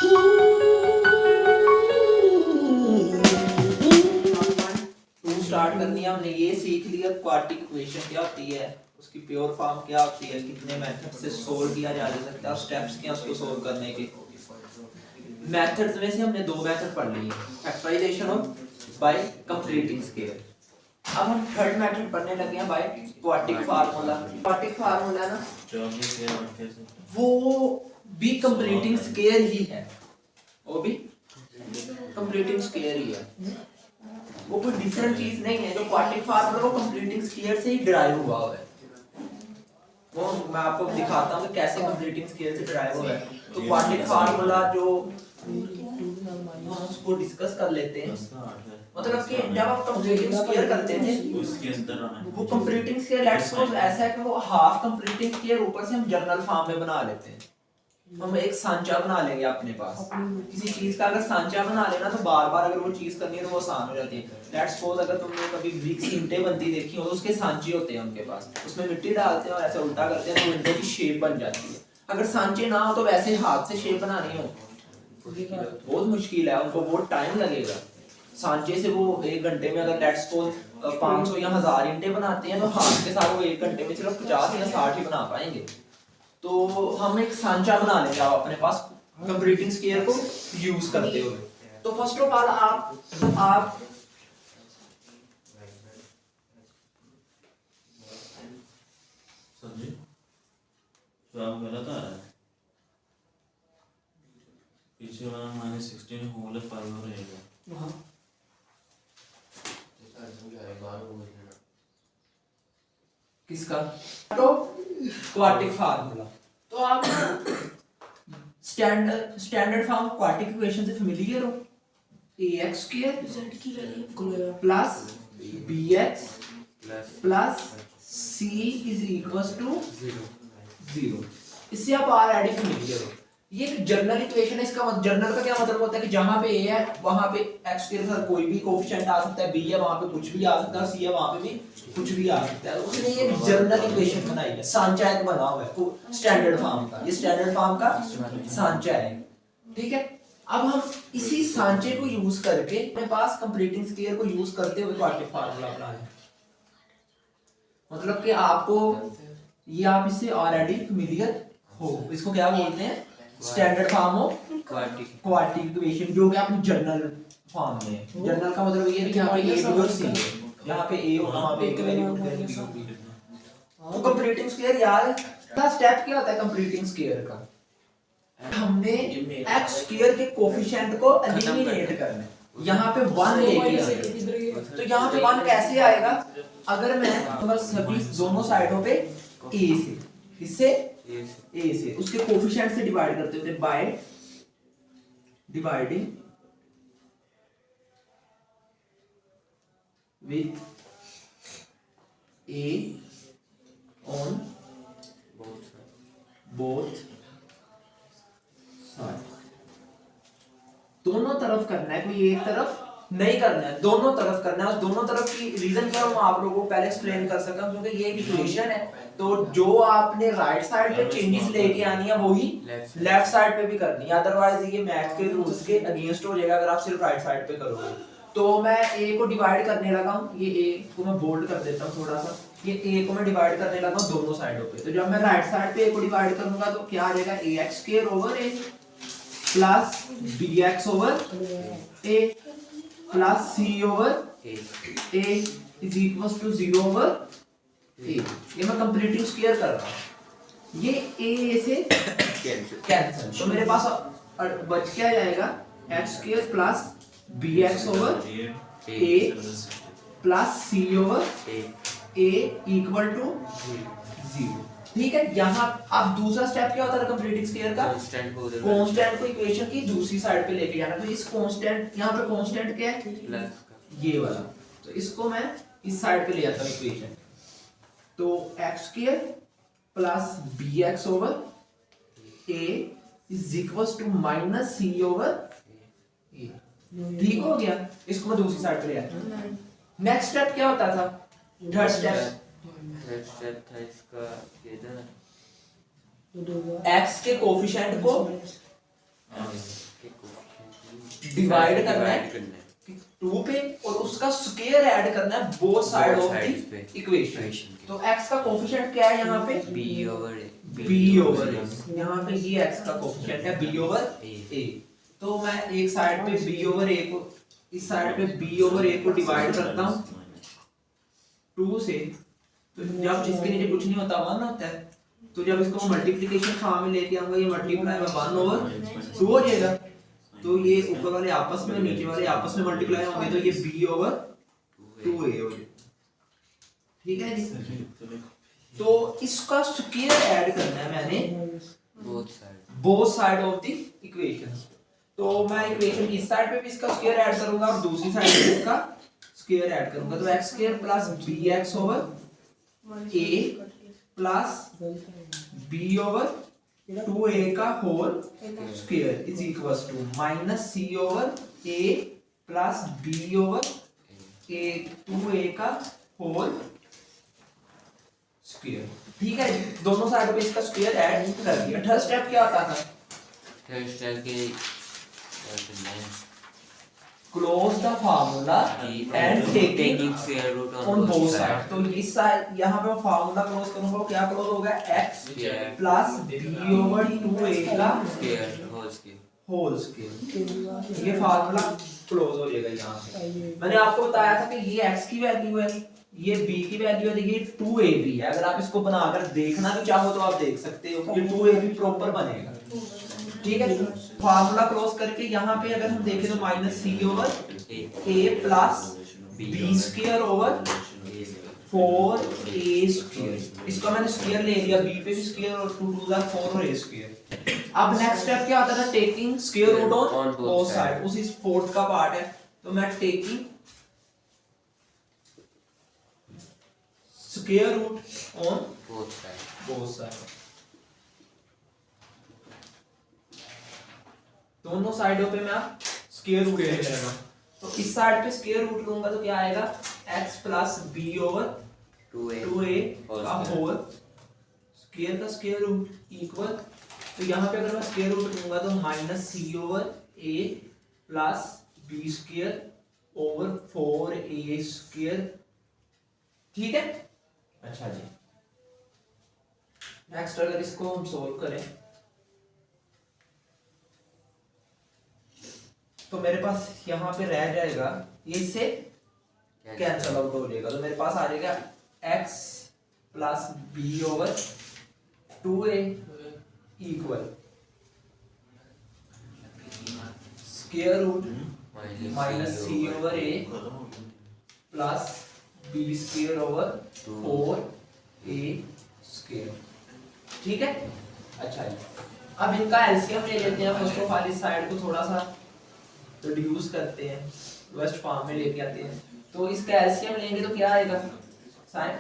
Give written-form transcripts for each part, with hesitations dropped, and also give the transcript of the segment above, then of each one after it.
Start करनी है हमने, ये सीख लिया क्वाड्रेटिक इक्वेशन क्या होती है, उसकी प्योर फॉर्म क्या होती है, कितने मेथड से सोल्व किया जा सकता है और स्टेप्स क्या उसको सोल्व करने के। मेथड्स में से हमने दो मेथड पढ़ लिए, फैक्टराइजेशन और बाय कंप्लीटिंग स्केयर। अब हम थर्ड मेथड पढ़ने लगे हैं by quadratic formula. Quadratic formula ना वो भी कंप्लीटिंग स्केयर ही है, वो भी कंप्लीटिंग स्केयर ही है, वो कोई डिफरेंट चीज नहीं है। जो क्वाड्रेटिक फार्मूला वो कंप्लीटिंग स्केयर से ही डिराइव हुआ है, वो मैं आपको दिखाता हूँ कि कैसे कंप्लीटिंग स्केयर से डिराइव हुआ है। तो क्वाड्रेटिक फार्मूला जो हम उसको डिस्कस कर लेते हैं, मतलब कि जब आप कंप्लीटिंग स्केयर करते थे वो कंप्लीटिंग स्केयर लेट्स सपोज ऐसा है कि वो हाफ कंप्लीटिंग स्केयर ऊपर से हम जर्नल फॉर्म में बना लेते हैं। हम एक सांचा बना लेंगे अपने पास, किसी चीज का अगर सांचा बना लेना तो बार बार अगर वो चीज करनी है तो वो आसान हो जाती है। लेट्स सपोज अगर तुमने कभी ब्रिक्स ईंटें बनती देखी हो तो उसके सांचे होते हैं उनके पास, उसमें मिट्टी डालते हैं और ऐसे उल्टा करते हैं तो ईंटों की शेप बन जाती है। अगर सांचे ना हो तो वैसे हाथ से शेप बनानी हो बहुत मुश्किल है, उनको बहुत टाइम लगेगा। सांचे से वो 1 घंटे में अगर लेट्स सपोज 500 या 1000 ईंटें बनाते हैं तो हाथ के साथ वो 1 घंटे में सिर्फ 50 या 60 ही बना पाएंगे। तो हम एक सांचा बना लेंगे आप अपने पास कंप्लीटिंग स्केयर को यूज करते हुए। तो फर्स्ट ऑफ ऑल आप समझे जवाब गलत आ रहा है, पीछे वाला -16 होल पावर रहेगा। हाँ किसका? तो क्वाड्रेटिक फार्मूला। तो आप स्टैंडर्ड फॉर्म क्वाड्रेटिक इक्वेशन से फेमिलियर हो, ax स्क्वायर z की value plus bx plus c is equals to 0। इससे आप ऑलरेडी फेमिलियर हो। ये एक जनरल इक्वेशन है। इसका जनरल का क्या मतलब होता है कि जहां पे a है वहां पे x के साथ कोई भी कोएफिशिएंट आ सकता है, b है वहां पे कुछ भी आ सकता है, c है वहां पे भी कुछ भी आ सकता है। तो उसने ये जनरल इक्वेशन बनाई है, सांचा एक बना हुआ है तो स्टैंडर्ड फॉर्म का, ये स्टैंडर्ड फॉर्म का सांचा है, ठीक है। अब हम इसी सांचे को यूज करके अपने पास कंप्लीटिंग स्केयर को यूज करते हुए क्वाड्रेटिक फार्मूला बना लें। मतलब कि आपको ये आप इससे ऑलरेडी फेमिलियर हो। इसको क्या बोलते हैं? Standard form of quadratic equation, जो कि आपकी जनरल फॉर्म में है। जनरल का मतलब ये है कि यहाँ पे a b और c है, यहाँ पे a और वहाँ पे a की वैल्यू पुट करेंगे b और b। तो कंप्लीटिंग स्केयर यार का स्टेप क्या होता है कंप्लीटिंग स्केयर का? हमने x स्क्वायर के कोएफिशिएंट को एलिमिनेट करना है, यहाँ पे 1 लेके आना। तो यहाँ पे 1 कैसे आएगा? अगर मैं बस सभी दोनों साइडों पे a से, इससे a से उसके कोएफिशिएंट से डिवाइड करते होते by dividing with a on both side. दोनों तरफ करना है, कोई एक तरफ नहीं करना है, दोनों तरफ करना है। दोनों तरफ की रीजन क्या है आप लोगों को पहले एक्सप्लेन कर सका, क्योंकि ये एक इक्वेशन है। तो जो आपने राइट साइड पे चेंजेस लेके आनी है वही लेफ्ट साइड पे भी करनी है, अदरवाइज ये मैथ के रूल्स के अगेंस्ट हो जाएगा अगर आप सिर्फ राइट साइड पे करोगे। तो मैं a को डिवाइड करने लगा हूं, ये a को मैं बोल्ड कर देता हूं थोड़ा सा, ये a को मैं डिवाइड करने लगा हूं दोनों साइडों पे। तो जब मैं राइट साइड पे a को डिवाइड करूंगा तो क्या आ जाएगा? ax square over a plus bx over a plus c over a is equals to 0 over a। ये मैं कंप्लीटिंग स्क्वायर कर रहा हूं, ये a से कैंसिल। तो मेरे पास बच क्या जाएगा? x square plus bx over a plus c over a equal to 0। ठीक है। यहाँ अब दूसरा स्टेप क्या होता है कंप्लीटिंग स्क्वायर का? कांस्टेंट को इक्वेशन की दूसरी साइड पे लेके जाना। तो इस कांस्टेंट, यहाँ पे कांस्टेंट क्या है? ये वाला। तो इसको मैं इस साइड पे ले जाता हूँ इक्वेशन। तो x square plus bx over a is equals to minus c over a। ठीक हो गया। इसको मैं दूसरी साइड पे ले आता हूँ। नेक्स्ट स्टेप क्या होता था? थर्ड स्टेप था इसका ये था x के कोफिशिएंट को के कोएफिशिएंट डिवाइड करना है करना है 2 पे और उसका स्क्वायर ऐड करना है both side of sides the pay equation. equation के। तो x का कोएफिशिएंट क्या है यहाँ पे b over b over a। यहाँ पे ये x का कोएफिशिएंट है b ओवर a। तो मैं एक साइड पे b ओवर a को इस साइड पे b ओवर a को डिवाइड करता हूँ 2 से। तो जब जिसके नीचे कुछ नहीं होता 1 होता है, तो जब इसको मल्टीप्लिकेशन फॉर्म में लेके आऊंगा ये मल्टीप्लाई में 1 ओवर 2 हो जाएगा। तो ये ऊपर वाले आपस में नीचे वाले आपस में मल्टीप्लाई होंगे तो ये b ओवर 2a हो जाएगा। ठीक है जी। तो इसका स्क्वायर ऐड करना है मैंने both side of the equation. तो मैं इक्वेशन इस साइड पे भी इसका स्क्वायर ऐड करूंगा और दूसरी साइड पे इसका स्क्वायर ऐड करूंगा। तो x square plus bx over a plus b over 2a का whole square is equals to minus c over a plus b over a 2a का होल स्क्वायर। ठीक है, दोनों साइडों पे इसका स्क्वायर ऐड कर दिया। थर्ड स्टेप क्या होता था? थर्ड स्टेप के करना है close the formula and taking square root on both side. तो इस साइड यहाँ पे फार्मूला क्लोज करूंगा, क्या क्लोज होगा x plus b over 2a का स्क्वायर होल स्क्वायर। ये फार्मूला क्लोज हो जाएगा यहाँ पे। मैंने आपको बताया था कि ये x की वैल्यू है, ये b की वैल्यू है, देखिए 2ab है। अगर आप इसको बनाकर देखना भी चाहो तो आप देख सकते हो, ये 2ab प्रॉपर बनेगा। ठीक है, फार्मूला क्लोज करके यहाँ पे अगर हम देखें तो minus c over a plus b square over 4a square. इसका मैंने स्क्वायर ले लिया, b पे भी स्क्वायर और 2 2 जा 4 और a स्क्वायर। अब नेक्स्ट स्टेप क्या आता था? Taking square root on both side. उसी फोर्थ का पार्ट है, तो मैं taking square root on both side. दोनों साइडों पे मैं स्क्वायर रूट ले लेगा। तो इस साइड पे स्क्वायर रूट लूंगा तो क्या आएगा? x plus b over 2a का होल स्क्वायर का स्क्वायर रूट इक्वल। तो यहाँ पे अगर मैं स्क्वायर रूट लूंगा तो minus c over a plus b square over 4a square. ठीक है, अच्छा जी। नेक्स्ट अगर इसको हम सोल्व करें तो मेरे पास यहाँ पे रह जाएगा, ये इससे कैंसल आउट हो जाएगा। तो मेरे पास आ जाएगा x plus b over 2a equal square root minus c over a plus b square over 4a square. ठीक है, अच्छा जी। अब इनका एलसीएम ले लेते हैं। फर्स्ट ऑफ ऑल इस साइड को थोड़ा सा रिड्यूस करते हैं, वेस्ट फॉर्म में लेके आते हैं। तो इसका एलसीएम लेंगे तो क्या आएगा? साइन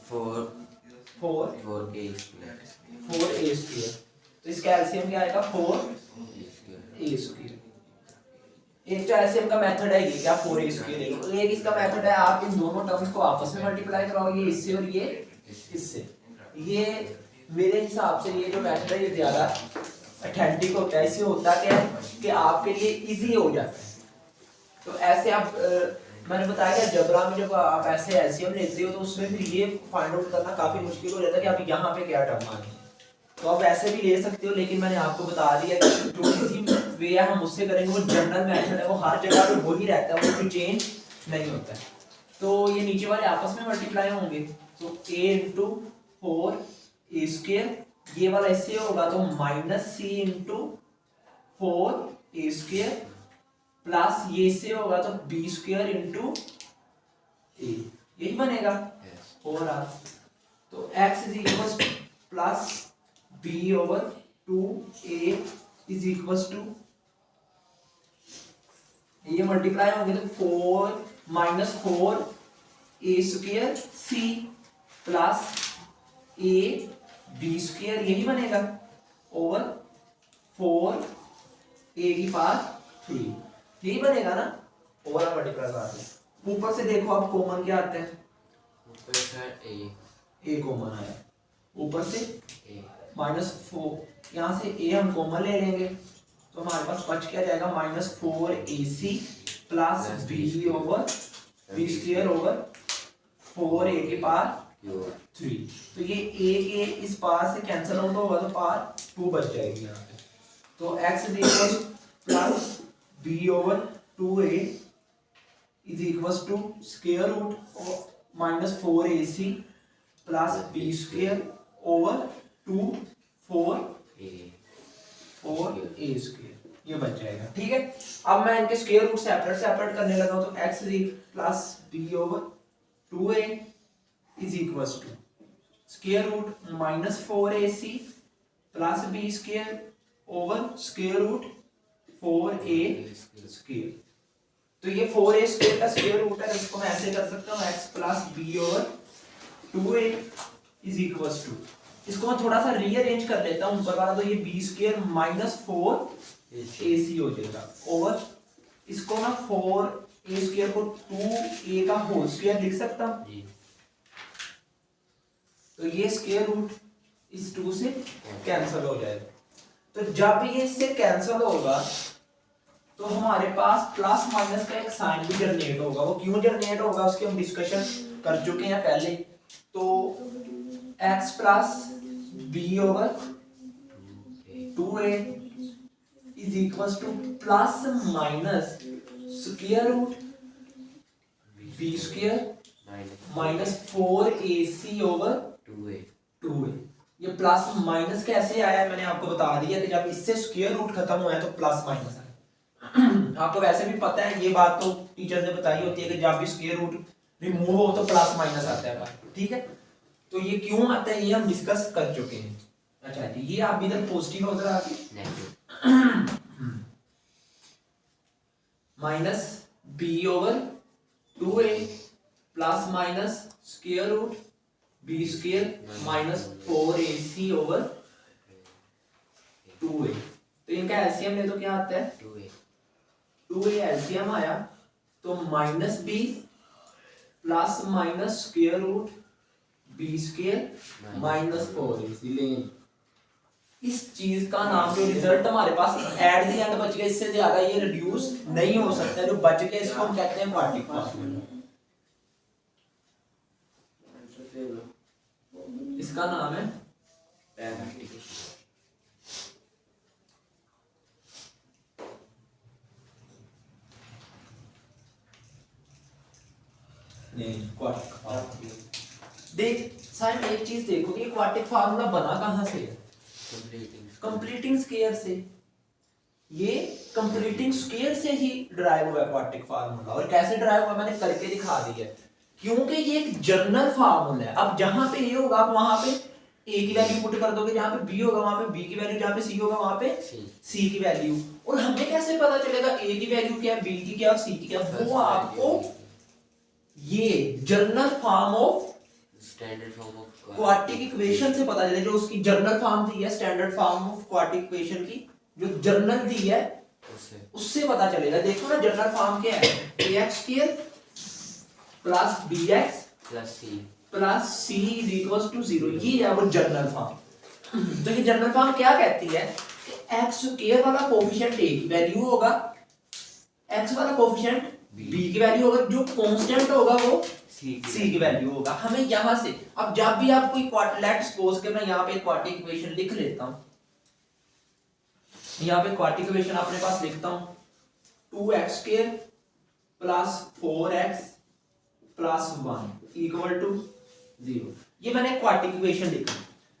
4a स्क्वायर। तो इसका एलसीएम क्या आएगा? 4a square. एक तो एलसीएम का मेथड है ये, क्या 4a स्क्वायर ले लो। एक इसका मेथड है, आप इन दोनों टर्म्स को आपस में मल्टीप्लाई कराओ, ये इससे और ये इससे। ये मेरे हिसाब से ये जो मेथड है ये ज्यादा ऑथेंटिक होता है। इससे होता क्या है कि आपके लिए इजी हो जाता है। तो ऐसे आप मैंने बताया कि अलजेब्रा में जब आप ऐसे एलसीएम लेते हो तो उसमें फिर ये फाइंड आउट करना काफी मुश्किल हो जाता है कि आप यहाँ पे क्या टर्म आनी है। तो आप ऐसे भी ले सकते हो, लेकिन मैंने आपको बता दिया कि जो इजी वे हम उससे करेंगे, वो जनरल मेथड है, वो हर जगह पे वही रहता है, वो कोई चेंज नहीं होता है। तो ये नीचे वाले आपस में मल्टीप्लाई होंगे, तो a इंटू 4a स्क्वायर, ये वाला इससे होगा तो minus c into 4a square plus ये से होगा तो b स्क्वायर इंटू a, यही बनेगा। और तो x is equal plus b over 2a is equal to, ये मल्टीप्लाई होंगे तो 4 माइनस 4a स्क्वायर c प्लस a b स्क्वायर, यही बनेगा ओवर 4a की पावर 3, यही बनेगा ना। ओवर मल्टीप्लाई कर दो, ऊपर से देखो आप कॉमन क्या आता है? ऊपर से a कॉमन आया, ऊपर से माइनस 4, यहाँ से a हम कॉमन ले लेंगे तो हमारे पास बच क्या जाएगा -4ac plus b over b square over 4a की पावर 3। तो ये a के इस पावर से कैंसिल आउट होगा तो पावर 2 बच जाएगी यहाँ पे। तो x is equal plus b over 2a is equal to square root -4ac plus b square over 2 4a square, ये बच जाएगा। ठीक है, अब मैं इनके स्क्वायर रूट सेपरेट करने लगा हूं तो x plus b over 2a is equal to square root -4ac plus b square over square root 4a square. तो ये 4a स्क्वायर का स्क्वायर रूट है, इसको मैं ऐसे कर सकता हूँ x plus b over 2a is equal to, इसको मैं थोड़ा सा रीअरेंज कर लेता हूँ ऊपर वाला, तो ये b स्क्वायर -4ac हो जाएगा ओवर, इसको मैं 4a स्क्वायर को 2a का होल स्क्वायर लिख सकता हूँ। तो ये स्क्वायर रूट इस 2 से कैंसिल हो जाएगा। तो जब ये इससे कैंसिल होगा तो हमारे पास प्लस माइनस का एक साइन भी जनरेट होगा। वो क्यों जनरेट होगा उसकी हम डिस्कशन कर चुके हैं पहले। तो x plus b over 2a is equal to plus minus square root b square minus 4ac over 2a। ये प्लस माइनस कैसे आया मैंने आपको बता दिया कि जब इससे स्क्वायर रूट खत्म हुआ है तो प्लस माइनस आया। आपको वैसे भी पता है, ये बात तो टीचर ने बताई होती है कि जब भी स्क्वायर रूट रिमूव हो तो प्लस माइनस आता है। ठीक है, तो ये क्यों आता है ये हम डिस्कस कर चुके हैं। अच्छा जी, ये आप इधर पॉजिटिव उधर आके minus b over 2a plus minus square root b square minus 4ac over 2a। तो इनका एलसीएम ले तो क्या आता है 2a एलसीएम आया तो minus b plus minus square root b square minus 4ac ले। इस चीज का नाम जो रिजल्ट हमारे पास एट द एंड बच गया, इससे ज्यादा ये रिड्यूस नहीं हो सकता। जो बच गया इसको हम कहते हैं क्वाड्रेटिक फॉर्मूला। इसका नाम है देख साहब एक चीज देखो कि क्वाड्रेटिक फार्मूला बना कहां से है? कंप्लीटिंग स्क्वायर से। ये कंप्लीटिंग स्क्वायर से ही डिराइव हुआ है क्वाड्रेटिक फार्मूला। और कैसे डिराइव हुआ मैंने करके दिखा दिया, क्योंकि ये एक जनरल फार्मूला है। अब जहां पे ए होगा आप वहां पे ए की वैल्यू पुट कर दोगे, जहां पे बी होगा वहां पे बी की वैल्यू, जहां पे सी होगा वहां पे सी की वैल्यू। और हमें कैसे पता चलेगा ए की वैल्यू क्या है, बी की क्या, सी की क्या? वो आपको ये general form of standard form of quadratic equation से पता चलेगा। जो उसकी जनरल फॉर्म दी है, standard form of quadratic equation की जो जनरल दी है उससे पता चलेगा। देखो ना जनरल फॉर्म क्या है, ax square plus bx plus c is equal to 0। ये है वो जनरल फॉर्म। तो ये जनरल फॉर्म क्या कहती है कि x स्क्वायर वाला कोएफिशिएंट a की वैल्यू होगा, x वाला कोएफिशिएंट b की वैल्यू होगा, जो कांस्टेंट होगा वो c की वैल्यू होगा। हमें यहां से अब जब भी आप कोई क्वाड्रेटिक सपोज के मैं यहां पे क्वाड्रेटिक इक्वेशन लिख लेता हूं, यहां पे क्वाड्रेटिक इक्वेशन अपने पास लिखता हूं 2x square plus 4x plus 1 equal to 0। ये मैंने क्वाड्रेटिक इक्वेशन लिखा।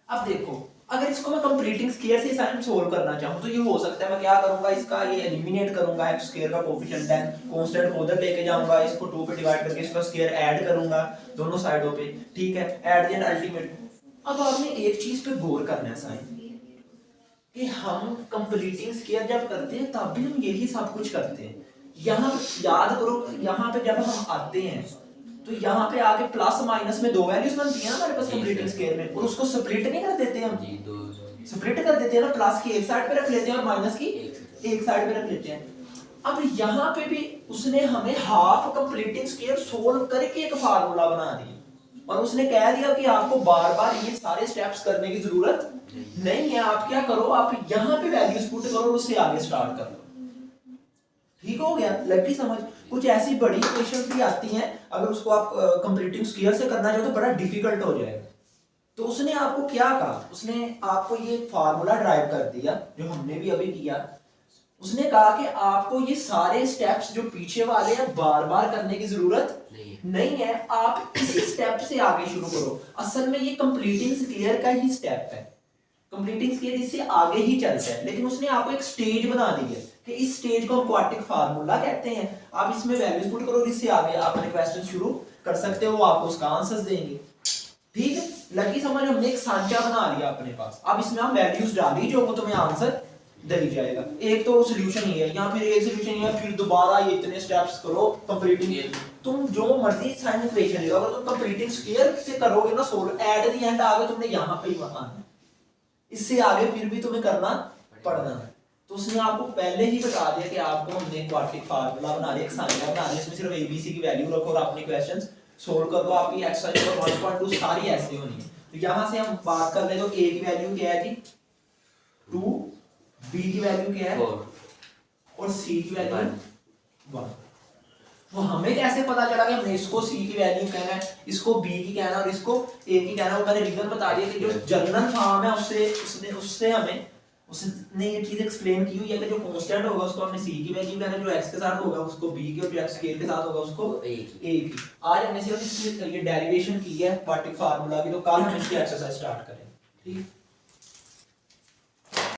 अब देखो अगर इसको मैं कंप्लीटिंग स्क्वायर से साइन सोल्व करना चाहूं तो ये हो सकता है मैं क्या करूंगा, इसका ये एलिमिनेट करूंगा x स्क्वायर का कोएफिशिएंट, देन कांस्टेंट उधर लेके जाऊंगा, इसको 2 पे डिवाइड करके इसका स्क्वायर ऐड करूंगा दोनों साइडों पे। ठीक है, एट द एंड अल्टीमेट। अब आपने एक चीज पे गौर करना है साइन कि हम कंप्लीटिंग स्क्वायर जब करते हैं तब भी हम यही सब कुछ करते हैं। यहाँ याद करो, यहाँ पे जब हम आते हैं तो यहाँ पे आके प्लस माइनस में दो वैल्यूज बनती है ना हमारे पास कंप्लीटिंग स्क्वायर में, और उसको स्प्लिट नहीं कर देते हम, स्प्लिट कर देते हैं ना, प्लस की एक साइड पे रख लेते हैं और माइनस की एक साइड पे रख लेते हैं। अब यहाँ पे भी उसने हमें हाफ कंप्लीटिंग स्क्वायर सोल्व करके एक फार्मूला बना दिया। और उसने कह दिया कि आपको बार बार ये सारे स्टेप्स करने की जरूरत नहीं है, आप क्या करो, आप यहाँ पे वैल्यूज पुट करो और उससे आगे स्टार्ट कर लो। ठीक हो गया, लगी समझ। कुछ ऐसी बड़ी इक्वेशंस भी आती हैं, अगर उसको आप कंप्लीटिंग स्क्वायर से करना चाहो तो बड़ा डिफिकल्ट हो जाएगा। तो उसने आपको क्या कहा, उसने आपको ये फार्मूला ड्राइव कर दिया जो हमने भी अभी किया। उसने कहा कि आपको ये सारे स्टेप्स जो पीछे वाले हैं बार बार करने की जरूरत नहीं है, आप इसी स्टेप से आगे शुरू करो। असल में ये कंप्लीटिंग स्क्वायर का ही स्टेप है, कंप्लीटिंग स्क्वायर इससे आगे ही चलता है, लेकिन उसने आपको एक स्टेज बना दी है कि इस स्टेज को हम क्वाड्रेटिक फार्मूला कहते हैं। आप इसमें वैल्यूज पुट करो और इससे आगे आप अपने क्वेश्चन शुरू कर सकते हो, वो आपको उसका आंसर्स देंगे। ठीक है, लगी समझ। हमने एक सांचा बना लिया अपने पास, अब इसमें हम वैल्यूज डाली जो वो तुम्हें आंसर दे जाएगा। एक तो सॉल्यूशन ये है, या फिर एक सॉल्यूशन ये है, फिर दोबारा ये इतने स्टेप्स करो कंप्लीटिंग। तुम जो मर्जी साइन इक्वेशन ले लो, अगर तुम कंप्लीटिंग स्क्वायर से करोगे ना सोल्व, एट द एंड आगे तुमने यहां पे ही आना है, इससे आगे फिर भी तुम्हें करना पड़ना है। तो उसने आपको पहले ही बता दिया कि आपको हमने क्वाड्रेटिक फार्मूला बना लिया, एक सांचा बना लिया, इसमें सिर्फ एबीसी की वैल्यू रखो और अपने क्वेश्चंस सोल्व कर दो। आपकी एक्सरसाइज नंबर 1.2 सारी ऐसे होनी है। तो यहां से हम बात कर ले तो a की वैल्यू क्या है जी 2, b की वैल्यू क्या है 4 और c की वैल्यू 1। वो हमें कैसे पता चला कि हमने इसको c की वैल्यू कहना है, इसको b की कहना है और इसको a की कहना है? वो मैंने रीजन बता दिया कि जो जनरल फॉर्म है उससे हमें उसने ये चीज एक्सप्लेन की हुई है कि जो कांस्टेंट होगा उसको हमने c की वैल्यू कहना है, जो x के साथ होगा उसको b की और जो x स्केल के साथ होगा उसको a की। आज हमने सिर्फ इसकी ये डेरिवेशन की है क्वाड्रेटिक फार्मूला की, तो कल हम इसकी एक्सरसाइज स्टार्ट करेंगे। ठीक।